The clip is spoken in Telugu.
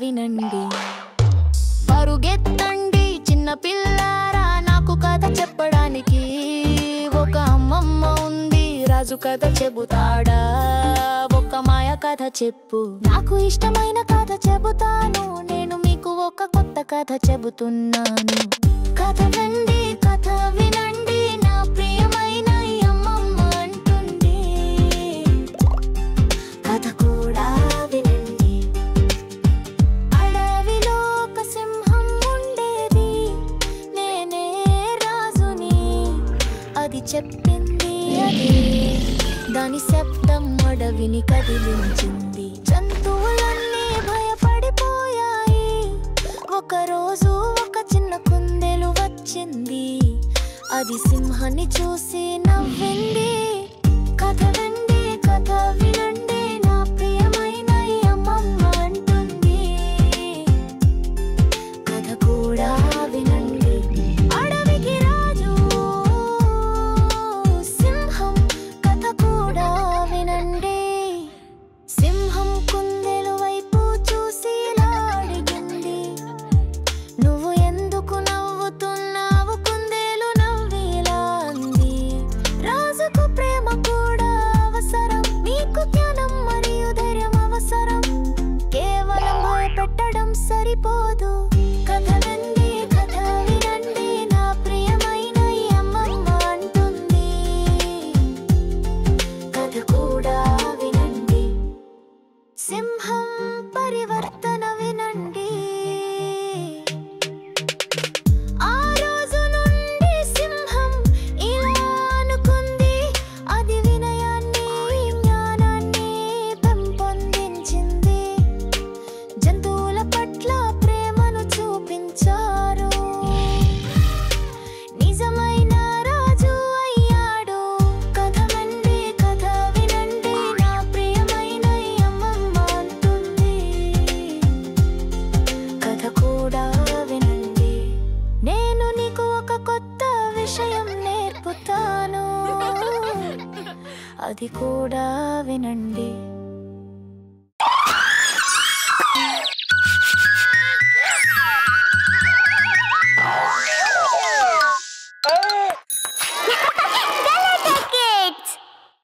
వినండి. పరుగెత్తండి చిన్న పిల్లారా, నాకు కథ చెప్పడానికి. ఒక అమ్మమ్మ ఉంది, రాజు కథ చెబుతాడా? ఒక మాయ కథ చెప్పు. నాకు ఇష్టమైన కథ చెబుతాను, నేను మీకు ఒక కొత్త కథ చెబుతున్నాను. కథ వినండి, కథ వినండి, నా ప్రియమైన అమ్మమ్మ అంటుంది. కథ కూడా వినండి. అడవిలో ఒక సింహం ఉండేది, నేనే రాజుని అది చెప్పింది. అది దాని శబ్దం అడవిని కదిలించింది. జంతువులన్నీ భయపడిపోయాయి. ఒకరోజు ఒక చిన్న కుందేలు వచ్చింది, అది సింహాన్ని చూసి నవ్వింది. కథ వినండి, కథ వినండి, నా ప్రియమైన అమ్మమ్మ అంటుంది. కథ కూడా వినండి. అడవికి రాజు సింహం, కథ కూడా వినండి. సింహం కుందేలు వైపు చూసి ఇలా అడిగింది, నువ్వు ఎందుకు నవ్వుతున్నావు? కుందేలు నవ్విలా అంది, రాజుకు ప్రేమ కూడా అవసరం, నీకు జ్ఞానం మరియు ధైర్యం అవసరం, కేవలం భయపెట్టడం సరిపోదు. కథ వినండి, కథ వినండి, నా ప్రియమైన అమ్మమ్మ అంటుంది. కథ కూడా వినండి. సింహం పరివర్తన వినండి. ఆ రోజు నుండి సింహం ఇలా అనుకుంది, అది వినయాన్ని జ్ఞానాన్ని పెంపొందించింది. జంతువుల పట్ల ప్రేమను చూపించారు, నిజమైన రాజు అయ్యాడు. కథ వినండి, కథ వినండి, నా ప్రియమైన అమ్మమ్మ అంటుంది. కథ కూడా వినండి. నేను నీకు ఒక కొత్త విషయం నేర్పుతాను, అది కూడా వినండి.